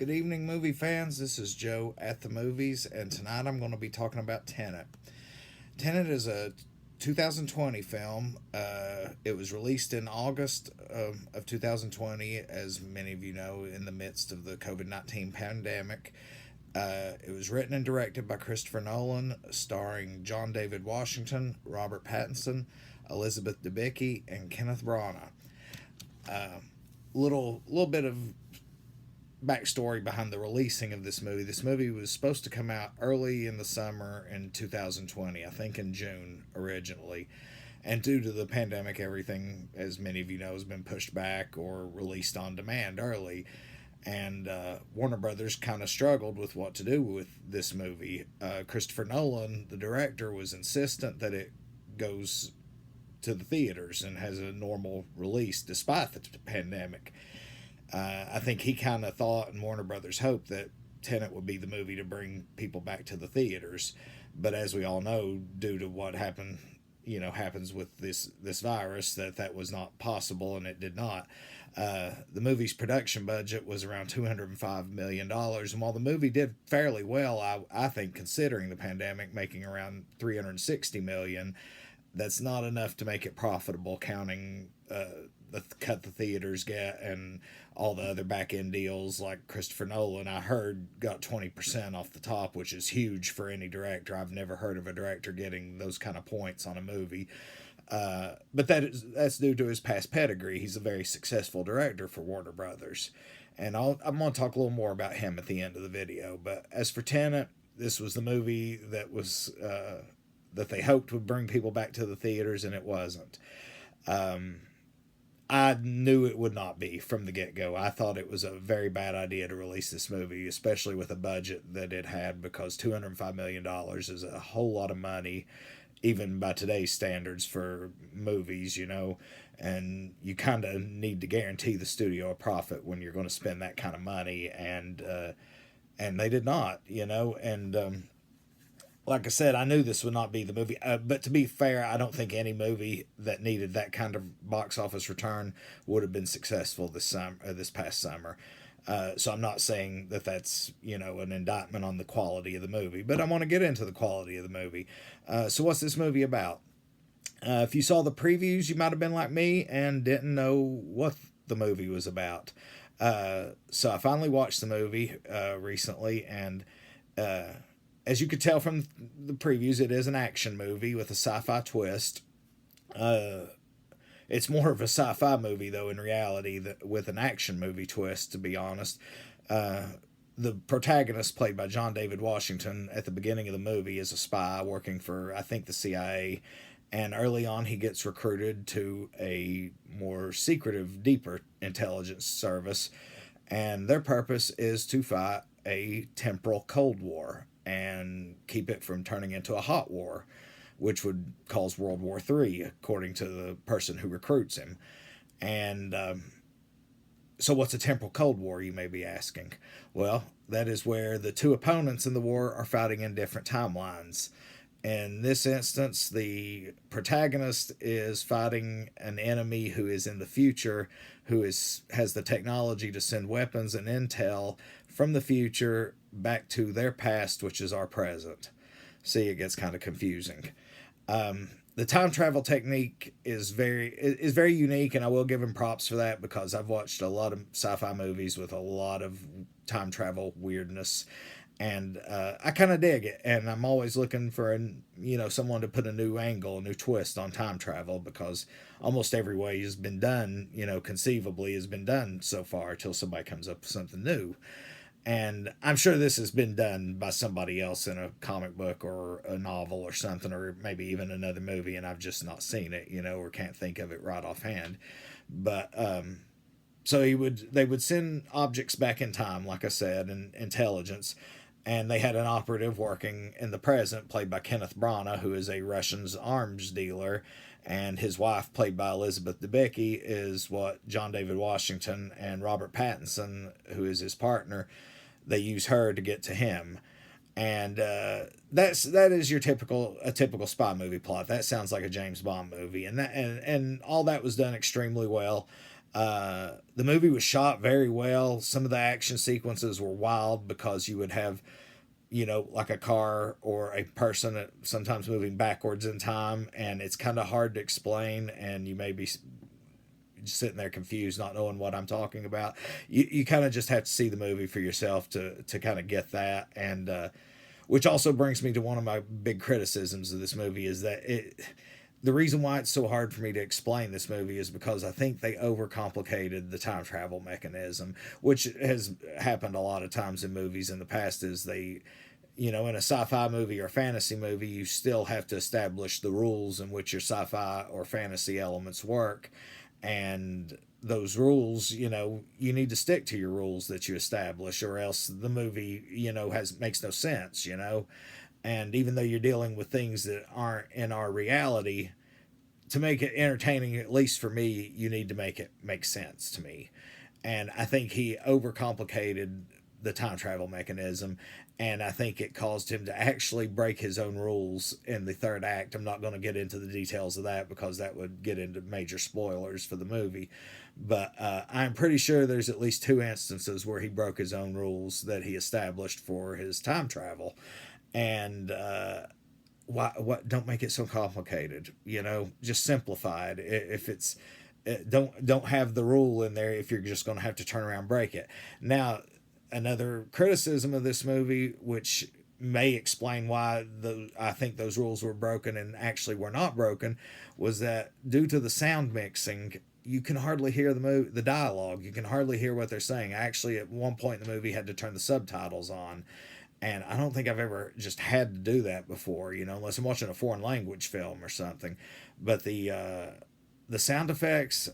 Good evening, movie fans. This is Joe at the movies, and tonight I'm going to be talking about Tenet. Tenet is a 2020 film. It was released in August of 2020, as many of you know, in the midst of the COVID-19 pandemic. It was written and directed by Christopher Nolan, starring John David Washington, Robert Pattinson, Elizabeth Debicki, and Kenneth Branagh. Little bit of backstory behind the releasing of this movie. This movie was supposed to come out early in the summer in 2020, I think in June originally. And due to the pandemic, everything, as many of you know, has been pushed back or released on demand early. And Warner Brothers kind of struggled with what to do with this movie. Christopher Nolan, the director, was insistent that it goes to the theaters and has a normal release despite the pandemic. I think he kind of thought, and Warner Brothers hoped, that Tenet would be the movie to bring people back to the theaters. But as we all know, due to what happens with this virus, that was not possible, and it did not. The movie's production budget was around $205 million, and while the movie did fairly well, I think, considering the pandemic, making around $360 million, that's not enough to make it profitable, counting the cut the theaters get and all the other back end deals. Like Christopher Nolan, I heard, got 20% off the top, which is huge for any director. I've never heard of a director getting those kind of points on a movie. But that's due to his past pedigree. He's a very successful director for Warner Brothers. And I'm going to talk a little more about him at the end of the video. But as for Tenet, this was the movie that was that they hoped would bring people back to the theaters, and it wasn't. I knew it would not be from the get-go. I thought it was a very bad idea to release this movie, especially with the budget that it had, because $205 million is a whole lot of money, even by today's standards for movies, and you kind of need to guarantee the studio a profit when you're going to spend that kind of money, and they did not, and like I said, I knew this would not be the movie. But to be fair, I don't think any movie that needed that kind of box office return would have been successful this past summer. So I'm not saying that that's an indictment on the quality of the movie, but I want to get into the quality of the movie. So what's this movie about? If you saw the previews, you might have been like me and didn't know what the movie was about. So I finally watched the movie recently, and as you could tell from the previews, it is an action movie with a sci-fi twist. It's more of a sci-fi movie, though, in reality, with an action movie twist, to be honest. The protagonist, played by John David Washington, at the beginning of the movie is a spy working for, I think, the CIA. And early on, he gets recruited to a more secretive, deeper intelligence service. And their purpose is to fight a temporal Cold War and keep it from turning into a hot war, which would cause World War III, according to the person who recruits him. And so what's a temporal Cold War, you may be asking? Well, that is where the two opponents in the war are fighting in different timelines. In this instance, the protagonist is fighting an enemy who is in the future, who has the technology to send weapons and intel from the future back to their past, which is our present. See, it gets kind of confusing. The time travel technique is very unique, and I will give him props for that, because I've watched a lot of sci-fi movies with a lot of time travel weirdness, and I kind of dig it. And I'm always looking for someone to put a new angle, a new twist on time travel, because almost every way has been done, conceivably has been done so far, till somebody comes up with something new. And I'm sure this has been done by somebody else in a comic book or a novel or something, or maybe even another movie, and I've just not seen it, or can't think of it right offhand. But so they would send objects back in time, like I said, and intelligence, and they had an operative working in the present, played by Kenneth Branagh, who is a Russian arms dealer, and his wife, played by Elizabeth Debicki, is what John David Washington and Robert Pattinson, who is his partner, they use her to get to him. And that is your typical spy movie plot. That sounds like a James Bond movie, and all that was done extremely well. The movie was shot very well. Some of the action sequences were wild because you would have, like a car or a person sometimes moving backwards in time, and it's kind of hard to explain, and you may be sitting there confused, not knowing what I'm talking about. You kind of just have to see the movie for yourself to kind of get that. And which also brings me to one of my big criticisms of this movie is that the reason why it's so hard for me to explain this movie is because I think they overcomplicated the time travel mechanism, which has happened a lot of times in movies in the past. Is they, in a sci-fi movie or fantasy movie, you still have to establish the rules in which your sci-fi or fantasy elements work, and those rules, you need to stick to your rules that you establish, or else the movie, has makes no sense, And even though you're dealing with things that aren't in our reality, to make it entertaining, at least for me, you need to make it make sense to me. And I think he overcomplicated the time travel mechanism, and I think it caused him to actually break his own rules in the third act. I'm not going to get into the details of that because that would get into major spoilers for the movie. But I'm pretty sure there's at least two instances where he broke his own rules that he established for his time travel. And what don't make it so complicated, just simplify it. If it's don't have the rule in there if you're just going to have to turn around and break it. Now, another criticism of this movie, which may explain why I think those rules were broken and actually were not broken, was that due to the sound mixing, you can hardly hear the dialogue. You can hardly hear what they're saying. I actually, at one point in the movie, had to turn the subtitles on, and I don't think I've ever just had to do that before, unless I'm watching a foreign language film or something. But the sound effects,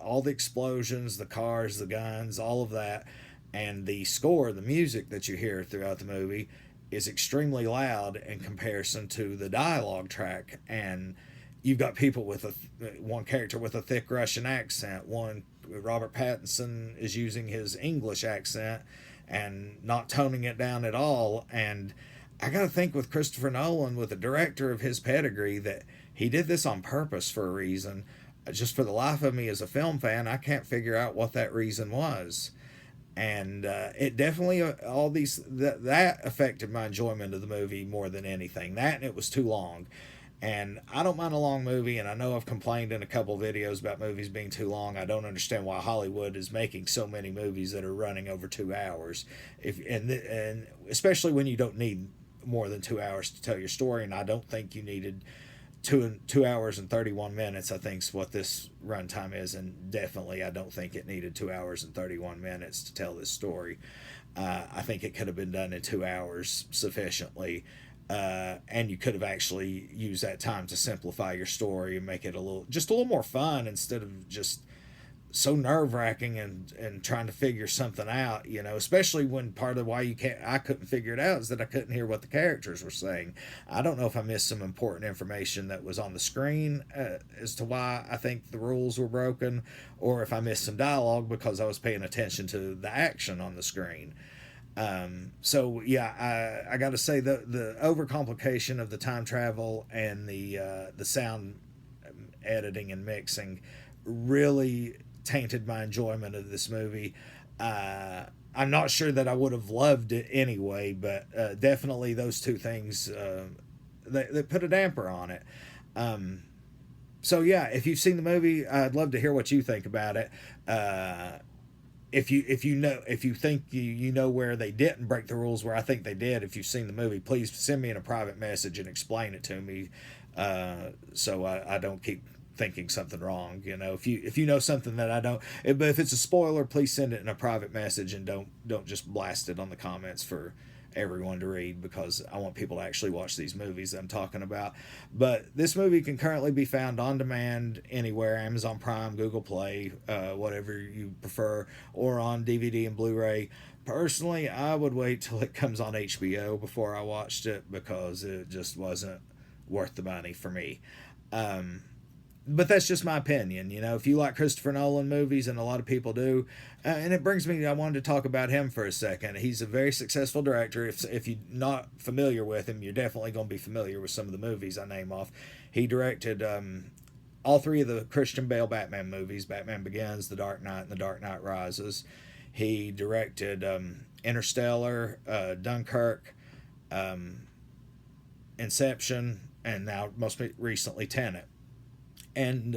all the explosions, the cars, the guns, all of that, and the score, the music that you hear throughout the movie is extremely loud in comparison to the dialogue track. And you've got people with one character with a thick Russian accent, one Robert Pattinson is using his English accent and not toning it down at all. And I got to think, with Christopher Nolan, with a director of his pedigree, that he did this on purpose for a reason. Just for the life of me as a film fan, I can't figure out what that reason was. And it definitely all these that affected my enjoyment of the movie more than anything. That, and it was too long. And I don't mind a long movie, and I know I've complained in a couple of videos about movies being too long. I don't understand why Hollywood is making so many movies that are running over 2 hours, and especially when you don't need more than 2 hours to tell your story. And I don't think you needed 2 hours and 31 minutes, I think, is what this runtime is, and definitely I don't think it needed 2 hours and 31 minutes to tell this story. I think it could have been done in 2 hours sufficiently, and you could have actually used that time to simplify your story and make it a little more fun, instead of just so nerve-wracking and trying to figure something out, especially when part of why I couldn't figure it out is that I couldn't hear what the characters were saying. I don't know if I missed some important information that was on the screen as to why I think the rules were broken, or if I missed some dialogue because I was paying attention to the action on the screen. So yeah, I got to say the overcomplication of the time travel and the sound editing and mixing really tainted my enjoyment of this movie. I'm not sure that I would have loved it anyway, but definitely those two things they put a damper on it. So yeah, if you've seen the movie, I'd love to hear what you think about it. If you think you know where they didn't break the rules, where I think they did, if you've seen the movie, please send me in a private message and explain it to me, so I don't keep thinking something wrong. If you know something that I don't, but if it's a spoiler, please send it in a private message, and don't just blast it on the comments for everyone to read, because I want people to actually watch these movies that I'm talking about. But this movie can currently be found on demand anywhere: Amazon Prime, Google Play, whatever you prefer, or on DVD and Blu-ray. Personally, I would wait till it comes on HBO before I watched it, because it just wasn't worth the money for me. But that's just my opinion. If you like Christopher Nolan movies, and a lot of people do, and it brings me, I wanted to talk about him for a second. He's a very successful director. If you're not familiar with him, you're definitely going to be familiar with some of the movies I name off. He directed all three of the Christian Bale Batman movies: Batman Begins, The Dark Knight, and The Dark Knight Rises. He directed Interstellar, Dunkirk, um, Inception, and now most recently Tenet. And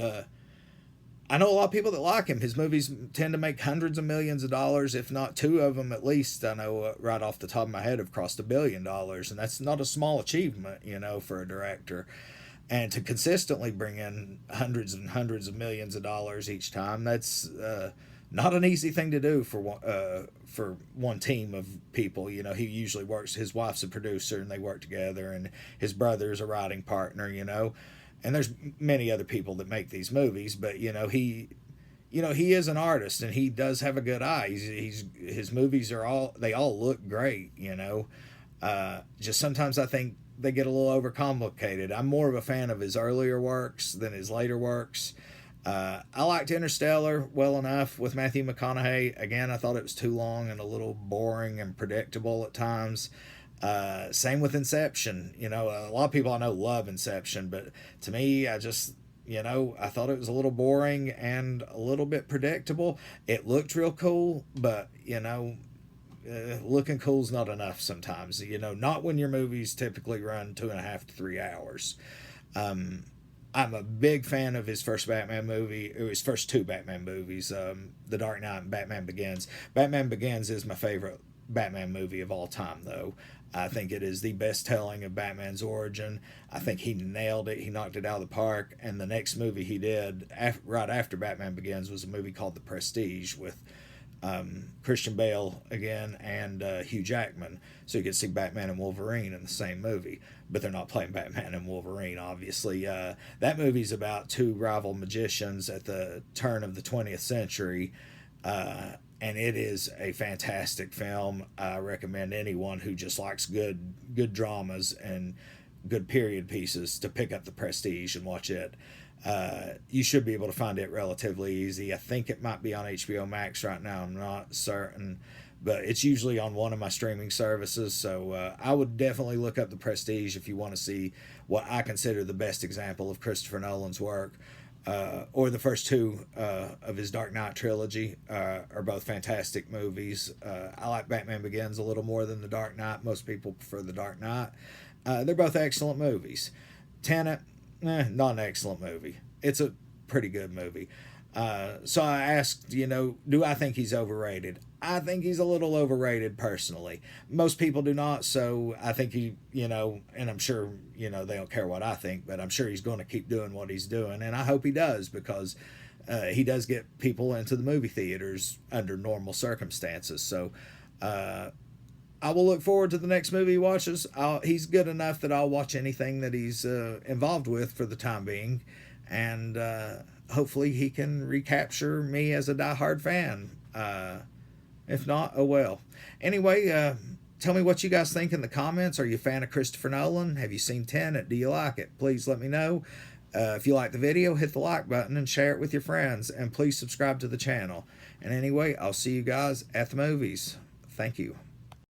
I know a lot of people that like him. His movies tend to make hundreds of millions of dollars, if not two of them at least. I know right off the top of my head have crossed $1 billion, and that's not a small achievement, for a director. And to consistently bring in hundreds and hundreds of millions of dollars each time, that's not an easy thing to do for one team of people. He usually works. His wife's a producer, and they work together, and his brother's a writing partner. And there's many other people that make these movies, but he is an artist, and he does have a good eye. His movies they all look great. Just sometimes I think they get a little overcomplicated. I'm more of a fan of his earlier works than his later works. I liked Interstellar well enough with Matthew McConaughey. Again, I thought it was too long and a little boring and predictable at times. Same with Inception. A lot of people I know love Inception, but to me, I just, I thought it was a little boring and a little bit predictable. It looked real cool, but, looking cool's not enough sometimes. Not when your movies typically run 2.5 to 3 hours. I'm a big fan of his first Batman movie, or his first two Batman movies, The Dark Knight and Batman Begins. Batman Begins is my favorite Batman movie of all time, though. I think it is the best telling of Batman's origin. I think he nailed it. He knocked it out of the park. And the next movie he did, right after Batman Begins, was a movie called The Prestige with Christian Bale again and Hugh Jackman. So you could see Batman and Wolverine in the same movie. But they're not playing Batman and Wolverine, obviously. That movie's about two rival magicians at the turn of the 20th century. And it is a fantastic film. I recommend anyone who just likes good dramas and good period pieces to pick up The Prestige and watch it. You should be able to find it relatively easy. I think it might be on HBO Max right now. I'm not certain, but it's usually on one of my streaming services. So I would definitely look up The Prestige if you want to see what I consider the best example of Christopher Nolan's work. Or the first two of his Dark Knight trilogy are both fantastic movies. I like Batman Begins a little more than The Dark Knight. Most people prefer The Dark Knight. They're both excellent movies. Tenet, not an excellent movie. It's a pretty good movie. So I asked, do I think he's overrated? I think he's a little overrated personally. Most people do not, so I think he, and I'm sure, they don't care what I think, but I'm sure he's going to keep doing what he's doing, and I hope he does, because he does get people into the movie theaters under normal circumstances. So I will look forward to the next movie he watches. He's good enough that I'll watch anything that he's involved with for the time being, and hopefully he can recapture me as a diehard fan. If not, oh well. Anyway, tell me what you guys think in the comments. Are you a fan of Christopher Nolan? Have you seen Tenet? Do you like it? Please let me know. If you like the video, hit the like button and share it with your friends. And please subscribe to the channel. And anyway, I'll see you guys at the movies. Thank you.